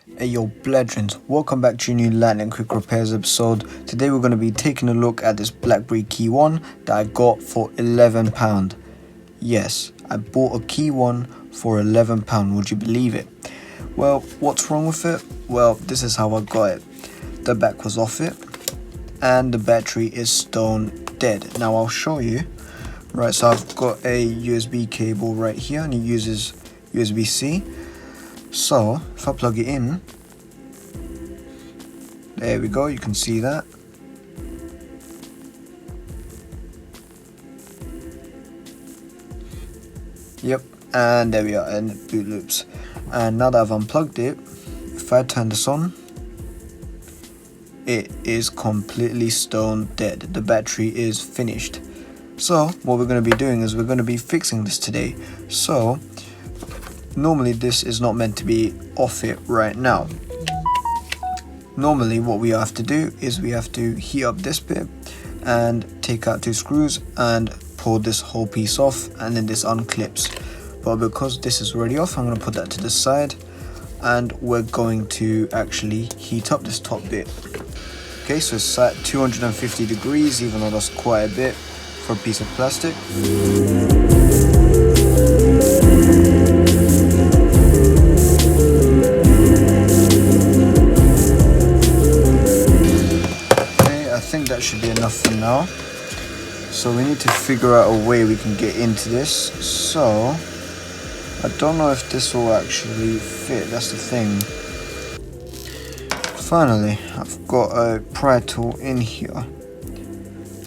Hey yo bledrins, welcome back to your new Lightning Quick Repairs episode. Today we're going to be taking a look at this BlackBerry KeyONE that I got for £11. Yes, I bought a KeyONE for £11, would you believe it? Well, what's wrong with it? Well, this is how I got it. The back was off it and the battery is stone dead. Now I'll show you. Right, so I've got a USB cable right here and it uses USB-C. So if I plug it in, there we go, you can see that. Yep, and there we are, and it boot loops. And now that I've unplugged it, if I turn this on, it is completely stone dead. The battery is finished. So what we're going to be doing is we're going to be fixing this today. So normally this is not meant to be off it right now. Normally what we have to do is we have to heat up this bit and take out 2 screws and pull this whole piece off, and then this unclips. But because this is already off, I'm going to put that to the side and we're going to actually heat up this top bit. Okay, so it's at 250 degrees, even though that's quite a bit for a piece of plastic. I think that should be enough for now. So we need to figure out a way we can get into this. So I don't know if this will actually fit, that's the thing. Finally, I've got a pry tool in here.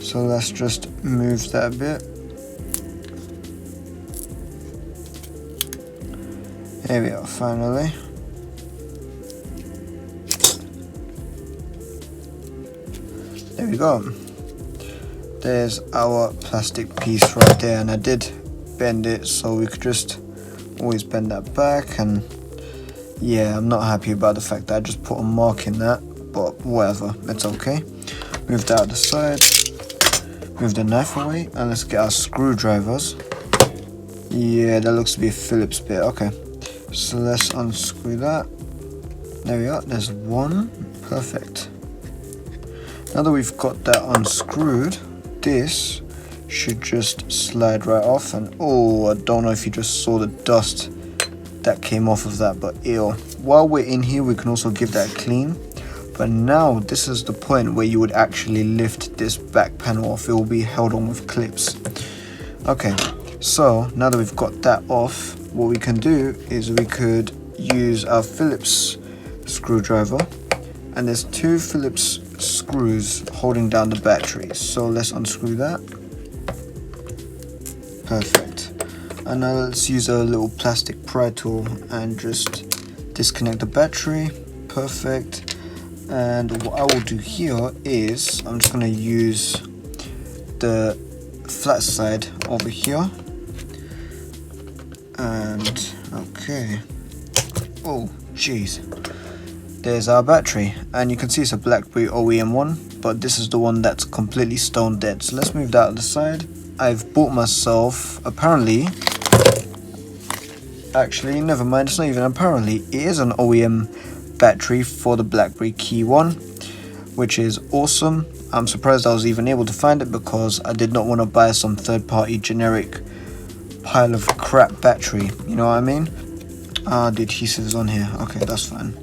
So let's just move that a bit. There we are, finally. There we go. There's our plastic piece right there, and I did bend it so we could just always bend that back. And yeah, I'm not happy about the fact that I just put a mark in that, but whatever, it's okay. Move that out the side, move the knife away, and let's get our screwdrivers. Yeah, that looks to be a Phillips bit. Okay, so let's unscrew that. There we are, there's one. Perfect. Now that we've got that unscrewed, this should just slide right off. And oh, I don't know if you just saw the dust that came off of that, but ew. While we're in here, we can also give that a clean. But now this is the point where you would actually lift this back panel off. It will be held on with clips. Okay, so now that we've got that off, what we can do is we could use our Phillips screwdriver, and there's 2 Phillips screws holding down the battery. So let's unscrew that. Perfect. And now let's use a little plastic pry tool and just disconnect the battery. Perfect. And what I will do here is I'm just going to use the flat side over here. And okay. Oh jeez. There's our battery, and you can see it's a BlackBerry OEM one, but this is the one that's completely stone dead. So let's move that out of the side. I've bought myself, apparently, actually never mind, it's not even apparently, it is an OEM battery for the BlackBerry KeyONE, which is awesome. I'm surprised I was even able to find it because I did not want to buy some third-party generic pile of crap battery, you know what I mean? The adhesive is on here. Okay, that's fine.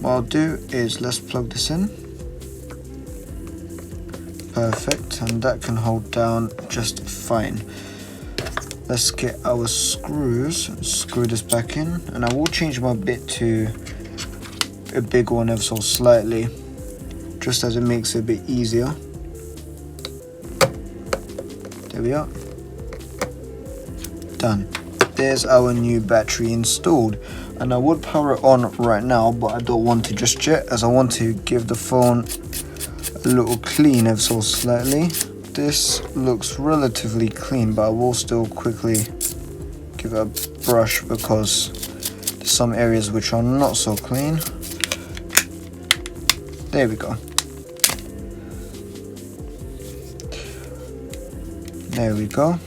What I'll do is let's plug this in. Perfect, and that can hold down just fine. Let's get our screws and screw this back in, and I will change my bit to a big one ever so slightly, just as it makes it a bit easier. There we are. Done. There's our new battery installed, and I would power it on right now, but I don't want to just yet, as I want to give the phone a little clean ever so slightly. This looks relatively clean, but I will still quickly give it a brush because there's some areas which are not so clean. There we go. There we go.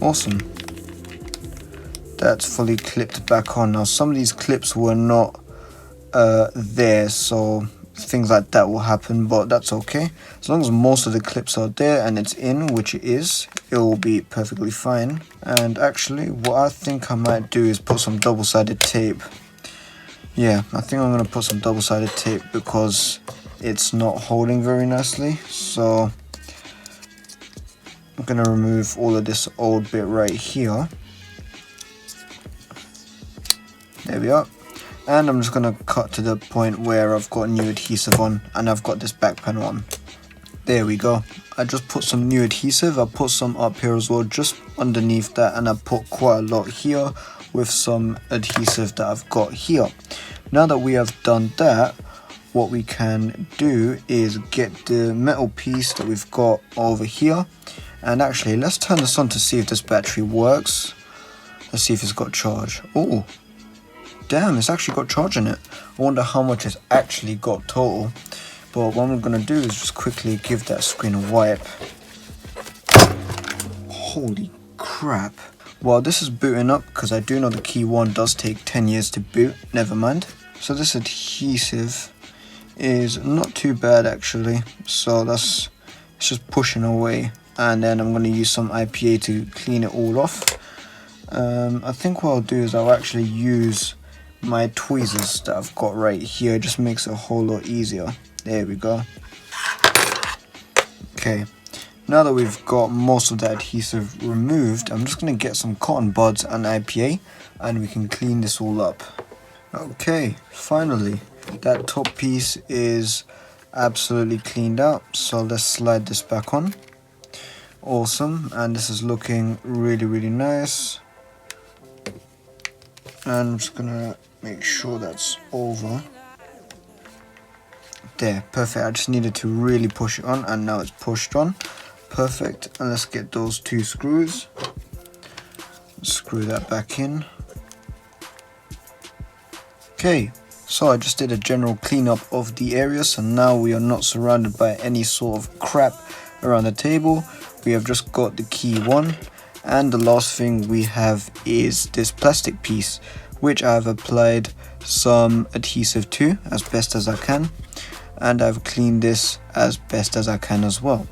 Awesome. that's fully clipped back on. Now some of these clips were not there, so things like that will happen, but that's okay. As long as most of the clips are there and it's in, which it is, it will be perfectly fine. And actually what I think I might do is put some double-sided tape. Yeah, I think I'm going to put some double-sided tape because it's not holding very nicely. So I'm going to remove all of this old bit right here. There we are. And I'm just going to cut to the point where I've got new adhesive on and I've got this back panel on. There we go. I just put some new adhesive. I put some up here as well, just underneath that, and I put quite a lot here with some adhesive that I've got here. Now that we have done that, what we can do is get the metal piece that we've got over here. And actually, let's turn this on to see if this battery works. Let's see if it's got charge. Oh, damn, it's actually got charge in it. I wonder how much it's actually got total. But what I'm going to do is just quickly give that screen a wipe. Holy crap. Well, this is booting up because I do know the KeyONE does take 10 years to boot. Never mind. So this adhesive is not too bad actually. So it's just pushing away. And then I'm going to use some IPA to clean it all off. I think what I'll do is I'll actually use my tweezers that I've got right here. It just makes it a whole lot easier. There we go. Okay, now that we've got most of the adhesive removed, I'm just going to get some cotton buds and IPA and we can clean this all up. Okay, finally, that top piece is absolutely cleaned out. So let's slide this back on. Awesome, and this is looking really nice. And I'm just going to make sure that's over. There, perfect. I just needed to really push it on and now it's pushed on. Perfect. And let's get those two screws. Screw that back in. Okay, so I just did a general cleanup of the area, so now we are not surrounded by any sort of crap around the table. We have just got the KeyONE, and the last thing we have is this plastic piece, which I've applied some adhesive to as best as I can. And I've cleaned this as best as I can as well.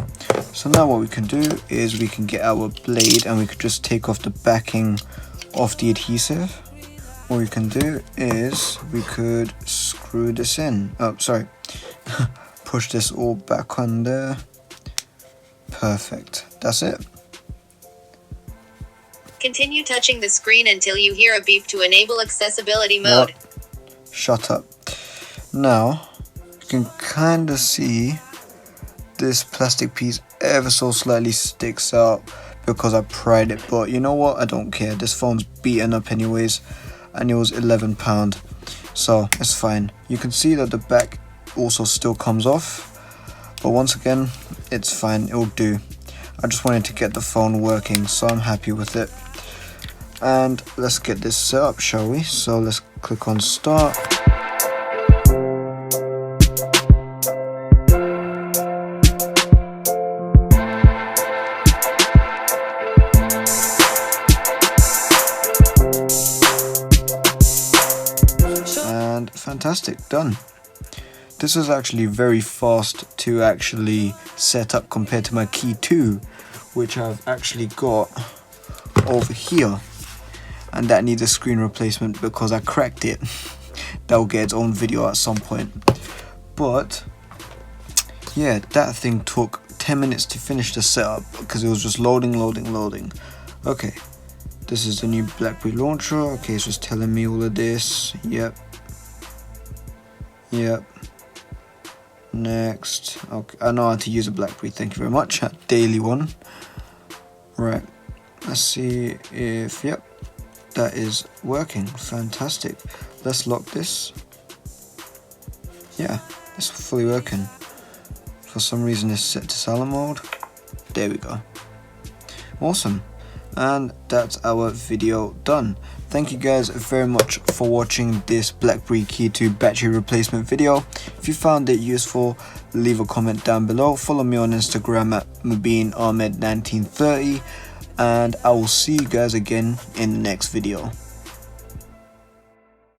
So now what we can do is we can get our blade and we could just take off the backing of the adhesive. What we can do is we could screw this in. Oh, sorry. Push this all back on there. Perfect. That's it. Continue touching the screen until you hear a beep to enable accessibility mode. What? Shut up. Now, you can kind of see this plastic piece ever so slightly sticks out because I pried it, but you know what, I don't care. This phone's beaten up anyways and it was £11, so it's fine. You can see that the back also still comes off, but once again it's fine, it'll do. I just wanted to get the phone working, so I'm happy with it. And let's get this set up, shall we? So let's click on start. Fantastic, done. This is actually very fast to actually set up compared to my Key 2, which I've actually got over here, and that needs a screen replacement because I cracked it. That will get its own video at some point. But yeah, that thing took 10 minutes to finish the setup because it was just loading. Okay, this is the new BlackBerry launcher. Okay, it's just telling me all of this. Yep. Next. Okay, I know how to use a BlackBerry, thank you very much. A daily one. Right. Let's see if, yep, that is working. Fantastic. Let's lock this. Yeah, it's fully working. For some reason it's set to silent mode. There we go. Awesome. And that's our video done. Thank you guys very much for watching this BlackBerry Key 2 battery replacement video. If you found it useful, leave a comment down below. Follow me on Instagram at Mubeen Ahmed 1930. and I will see you guys again in the next video.